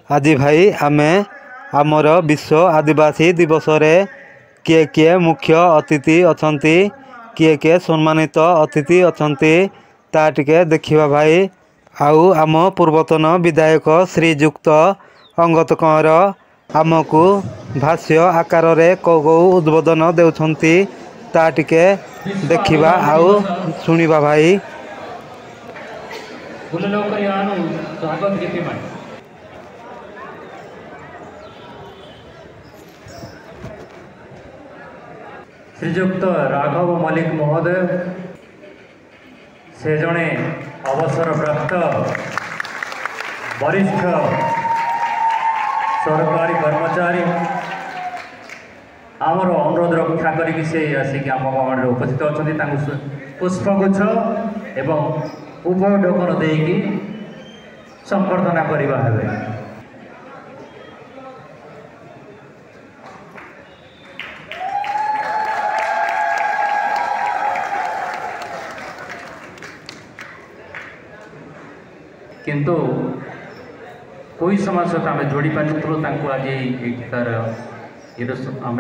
आज भाई आमे आमर विश्व आदिवासी दिवस रे किए किए मुख्य अतिथि अछंती किए किए सम्मानित अतिथि अछंती ता टिके देखिबा भाई। आउ आम पूर्वतन विधायक श्रीजुक्त अंगत कंवर आमको भाष्य आकार रे कौ उद्बोधन देउछंती ता टिके देखिबा आउ सुनिबा भाई। श्रीजुक्त राघव मल्लिक महोदय से जड़े अवसर प्राप्त वरिष्ठ सरकारी कर्मचारी आमर अनुरोध रक्षा करके से आसिक आम गाँव उपस्थित अच्छा पुष्पगुच्छ एवं उपढोकन देकी संबर्धना करवा है। किंतु कोई समाज सहित आम जोड़ी पार्थिलु आज तार आम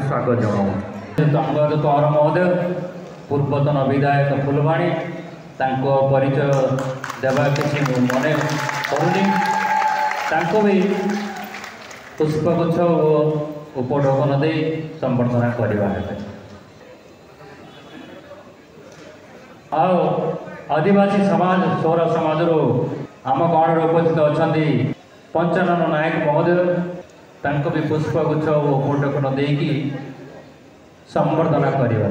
स्वागत जनाऊँ। अंगद कंवर महोदय पूर्वतन विधायक फुलवाणी परिचय देवा किसी मन करूनी भी पुष्पगुच्छ और उपढोकन दे संबर्धना करवा है। आदिवासी समाज सौर समाज आम गाँव उपस्थित अच्छा पंचानन नायक महोदय भी पुष्पगुच्छ और उपढोकन देकी संबर्धना करवा।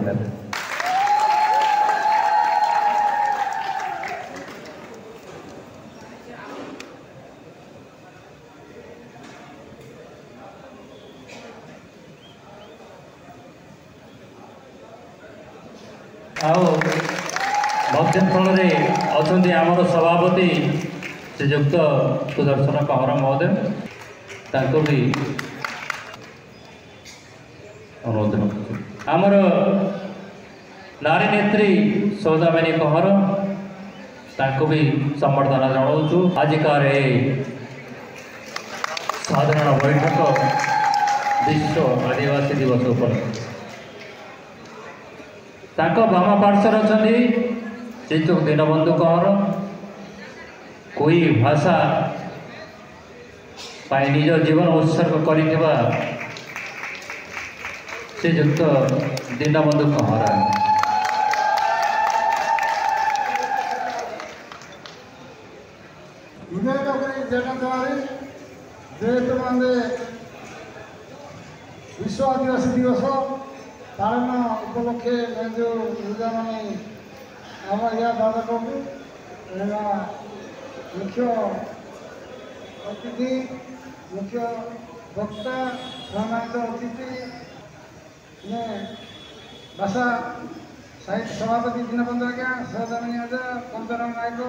मध्यस्थल अच्छा आमर सभापति श्रीजुक्त सुदर्शन कंवर महोदय भी अनुरोध आमर नारी नेत्री सौदामिनी कंवर भी संबर्धना जनाऊँ। आजिकार साधारण बैठक विश्व आदिवासी दिवस उपलक्षे बाम पार्श्वर अच्छा श्रीजुक्त दीनबंधु कंवर कोई भाषा पाई निज जीवन उत्सर्ग कर श्रीजुक्त दीनबंधु कंवर विश्व आदिवासी दिवस पालन उपलक्षे मैं जो मैंने आम या दादा को मुख्य अतिथि मुख्य वक्ता सम्मानित अतिथि ने भाषा साहित्य सभापति दीनबंधु आज्ञा सौदामिनी आजा पंचानन नायक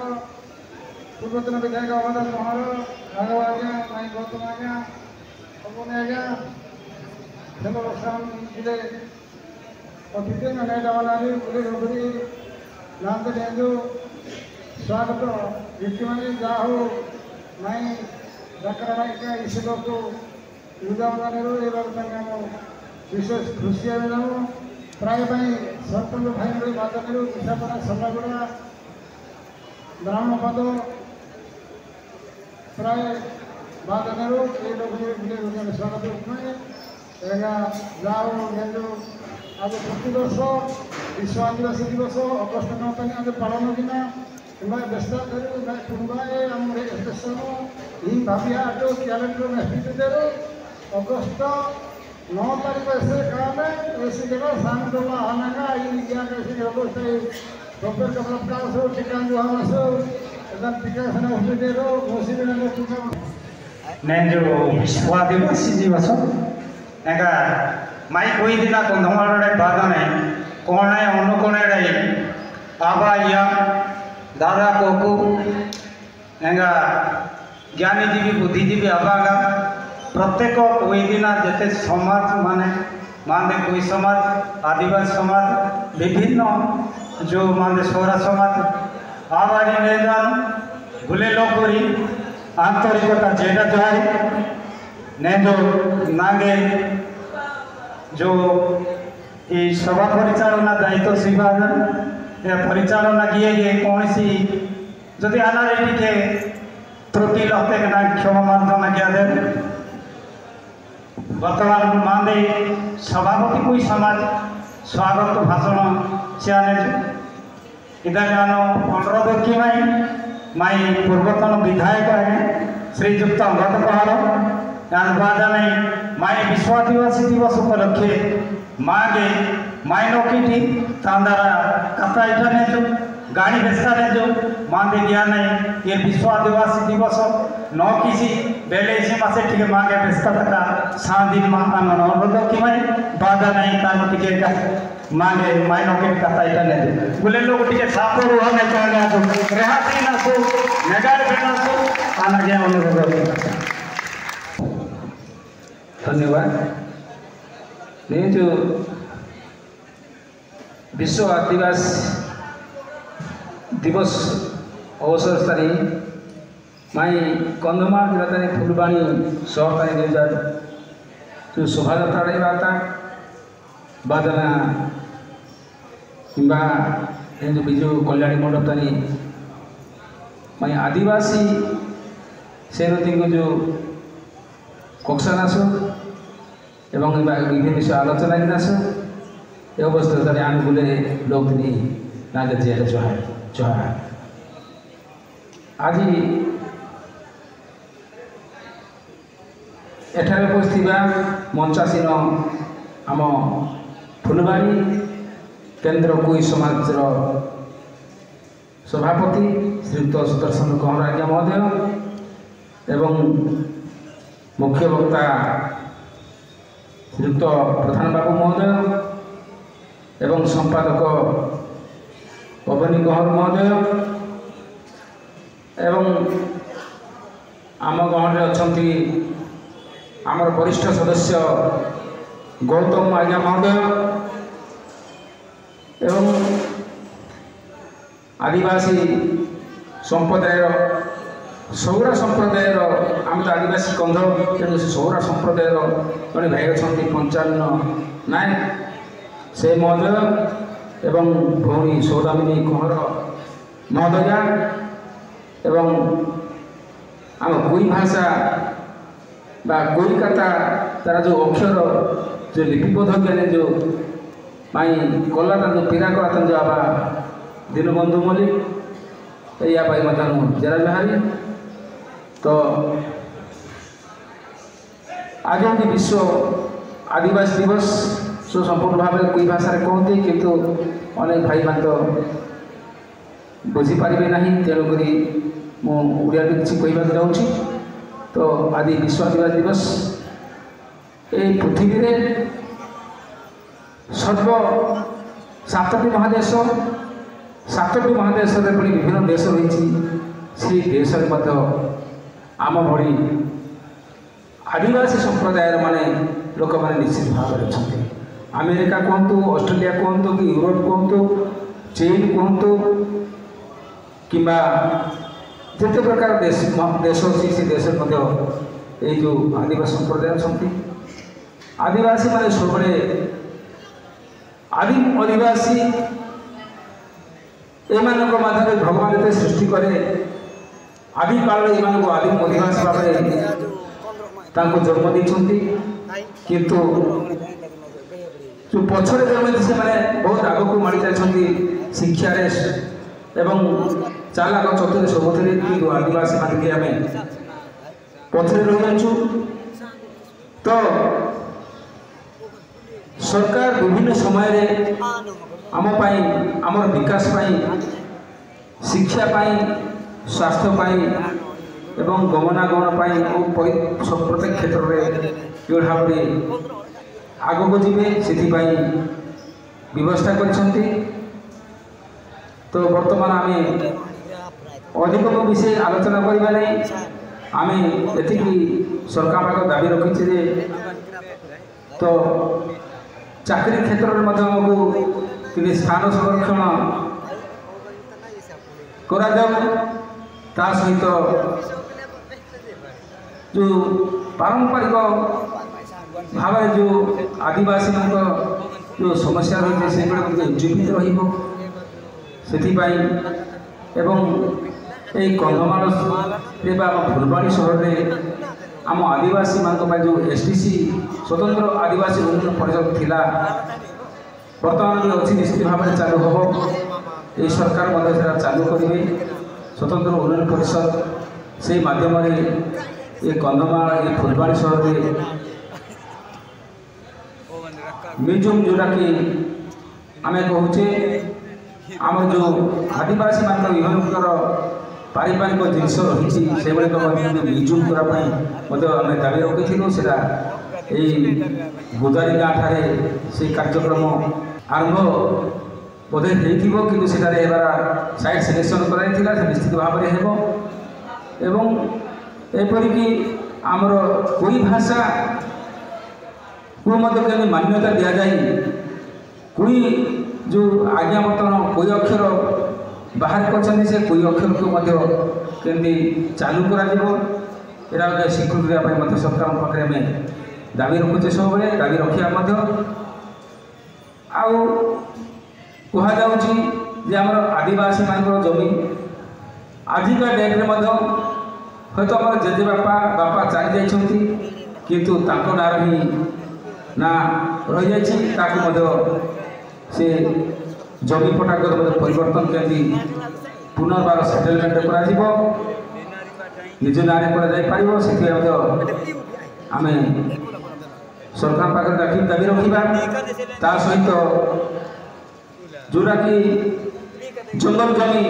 पूर्वतन विधायक अवध कंवर राघव आज्ञा नायक गौतम आज्ञा अबुन आज्ञा हेलो जिले अतिथि मैंने बुले लांत स्वागत व्यक्ति जा हो नाई डकरा ईश्वर को युद्ध विशेष खुशी प्राय सरपंच भाई बादन विशापड़ा सल्लागुड़ा ब्राह्मण पद प्राय बादन बुले स्वागत जाओ आज प्रति वर्ष विश्व आदिवासी दिवस अगस्ट 9 आज पालन दिन व्यस्त कुंभाए स्टेशन भाविया जो क्यालेंडर नेतृत्व अगस्ट 9 तारीख ऐसे काम ऐसी जगह शाम दो आनागा प्रोफेसर कमलकाल सो टीका जुहान सो एकदम टीका सना होते रो घोषित ने जो विश्व आदिवासी दिवस एका माई कोई दिना कंधमाल बादने कौन अनुकोणे आबा या दादा कोकू एंगा ज्ञानीजीवी बुद्धिजीवी आबागा प्रत्येक कोई दिना जैसे समाज माने माने कोई समाज आदिवासी समाज विभिन्न जो माने सौरा समाज आबारी ने जान भूले लोग आंतरिकता जेटा जाए ने जो नागे जो ये सभा परिचालना दायित्व स्वीकार परिचालना किए कौन सी जदि आनारे टिके त्रुटि लगते ना क्षमा मार्जना किया दे वर्तमान मानदे सभापति कोई समाज स्वागत भाषण सियाने इधर अनुरोध कि माई पूर्वतन विधायक श्रीजुक्त अंगद कहार यानी माई विश्व आदिवासी दिवस उपलक्षे मागे माई नौकी तांदारा कथा इटा ने जो गाड़ी बेस्ता ने जो मांदे दिया नहीं ये विश्व आदिवासी दिवस नौ किसी बेले इसी मासे ठीक मांगे बेस्ता तका 7 दिन मांगना अनुरोध कि माई बाधा नहीं तानो टिके का मांगे माई नौकी कथा इटा ने जो बोले लोग टिके सापो रुहा में कहने तो रेहाती ना सो नगार बिना सो आना गया अनुरोध धन्यवाद। नहीं जो विश्व आदिवासी दिवस अवसर स्थानी माई कंधमाल जिला फुलबाणी सहर 2000 जो शोभा यात्रा बाता बादना किंबा जो विजु कल्याणी मंडप तानी माई आदिवासी सेनती को जो कक्षा नाश एवं विभिन्न विषय आलोचना की नाश ये अवस्था आम बोले लोग नागे जेल चढ़ा आज एठारे उपस्थित मंचासीन आम फुलबाणी केन्द्र कुई समाज सभापति श्रीयुक्त सुदर्शन कौर आज्ञा महोदय एवं मुख्य वक्ता श्रीयुक्त प्रधान बाबू महोदय एवं संपादक पवनी कौर महोदय एवं आम गाँव में अच्छा आमर वरिष्ठ सदस्य गौतम आज्ञा महोदय एवं आदिवासी संप्रदाय सौरा संप्रदाय आम तो आदिवासी कंध तेणु सौरा संप्रदाय जड़े भाई अच्छा पंचान्न नायक से महोदय एवं भौणी सौदामिनी कौर महोदया एवं आम कोई भाषा बा कोई कथा तार जो अक्षर जो लिपिबद्ध ज्ञान जो माई कला जो पीरा कला जो आबा दीनबंधु मल्लिक या जेरा बिहारी तो आज भी विश्व आदिवासी दिवस सो संपूर्ण भाव में कोई भाषा कहते किंतु अनेक भाई मान तो बुझीपारे ना तेणुक मुझे किसी कहवाक जाऊँगी तो आज विश्व आदिवासी दिवस ये पृथ्वी में सर्व 7टी महादेश 7टी महादेश पुणी विभिन्न देश रही से देश आम भली आदिवासी संप्रदाय माने लोक मैंने निश्चित भाव में अच्छा अमेरिका कहतु ऑस्ट्रेलिया कहतु कि यूरोप कहतु चीन कहतु कि जिते प्रकार देश अच्छी से देश ये जो आदिवासी संप्रदाय अच्छा आदिवासी माने सब आदिम आदिवासी एमान माध्यम भगवान जो सृष्टि करे आदि काल में आदिम आदिवासी भाव जन्म देते किंतु जो पछरे जन्म से बहुत आग को माड़ी जाती शिक्षा एवं चालाक चतुर सबुरे कि आदिवासी मानिक आम पछरे रही जाचु तो सरकार विभिन्न समय आमर विकास शिक्षा स्वास्थ्य एवं गमनागमन प्रत्येक क्षेत्र में जो भाव आग को जीवे से व्यवस्था कर तो वर्तमान आम अधिक विषय आलोचना करवा नहीं आम ये सरकार पाख दाबी रखीचे तो चाकरी क्षेत्र में आमको स्थान संरक्षण करा सहित जो पारंपरिक भाव जो आदिवासी जो समस्या रही से जीवित रही से कंधमाल फुलबाणी सहर में आम आदिवासी मान जो एसटीसी स्वतंत्र आदिवासी उन्नयन परिषद थिला बर्तमान भी अच्छी निश्चित भाव में चालू हम ये सरकार चालू करेंगे स्वतंत्र उन्नयन परिषद से माध्यम ये कंधमाल ये फुलबाणी सहर में म्यूजियम जोटा कि आम कहूचे आम जो आदिवासी मान विभिन्न प्रकार पारिवारिक जिनस रही से म्यूजियम करने दाबी रखी से गुदारी गाँव ठारे से कार्यक्रम आरंभ बोधे हो कि साइड सिलेक्शन कराइला निश्चित भाव में हो एपरिकी आमर कोई भाषा को केमी मान्यता दि जाए कोई जो आज्ञा बर्तमान कोई अक्षर बाहर कर से कोई अक्षर को केमी चालू करा स्वीकृति देवाई सरकार पाखे आम दाबी रखुचे सब दाबी रखा कहुच्छी आम आदिवासी मान जमी आजिका डेट्रे हयतो आम जेजे बापा चली जाइंट किंतु ताको ना ही ना रही से जमी पटा परिवर्तन केमी पुनर्बार सेटलमेंट करा निज ना से आम सरकार पाखे दाबी रखा सहित जोटा कि जंगल जमी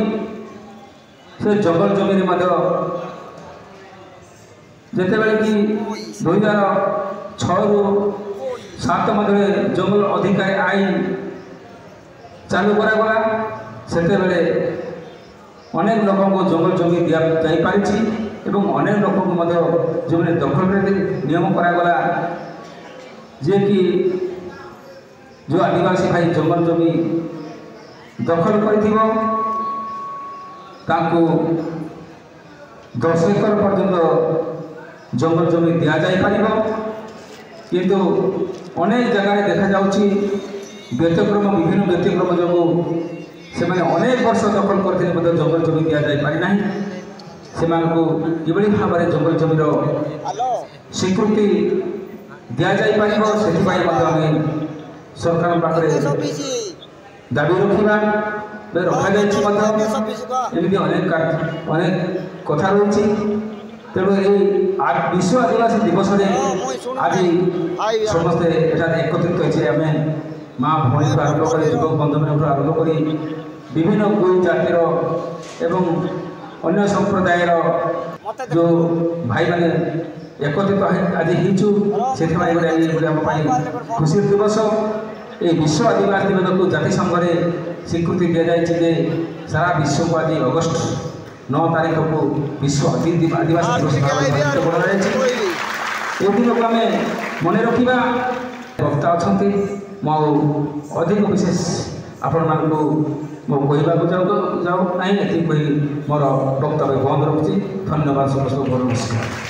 से जंगल जमी जितेबाला कि 2006 ରୁ 7 मध्य जंगल अधिकार आईन चालू करागला से अनेक लोक जंगल जमी दि जापारी अनेक लोक जो दखल नियम करागला जे कि जो आदिवासी भाई जंगल जमी दखल कर 10 एकड़ पर्यंत जंगल जमी दि जापर किंतु अनेक जगह देखा जाउची व्यतिक्रम विभिन्न व्यतिक्रम जो से अनेक वर्ष दखल करते जंगल जमी दि जापारी से किभली भाव में जंगल जमीर स्वीकृति दि जापर से सरकार पाखे दाबी रखा एमती अनेक कथा रही तेणु ये विश्व आदिवासी दिवस आज समस्ते एकत्रित होती आम माँ भौणी आरंभ कर युवक बंधु मान आरंभ कर विभिन्न कोई जातिर एवं अन्य संप्रदायर जो भाई मैंने एकत्रित आज हो खुशी दिवस ये विश्व आदिवासी दिवस को जातिसंघ स्वीकृति दि जाए सारा विश्व को आज अगस्ट 9 तारीख को विश्व आदिवासी दिवस ये दिन को आम मन रखा वक्ता अच्छा मो अधिक विशेष आपण मानू मो कहवाक जाऊ ना ये मोर वक्तव्य बंद रखुच्छी धन्यवाद समस्त नमस्कार।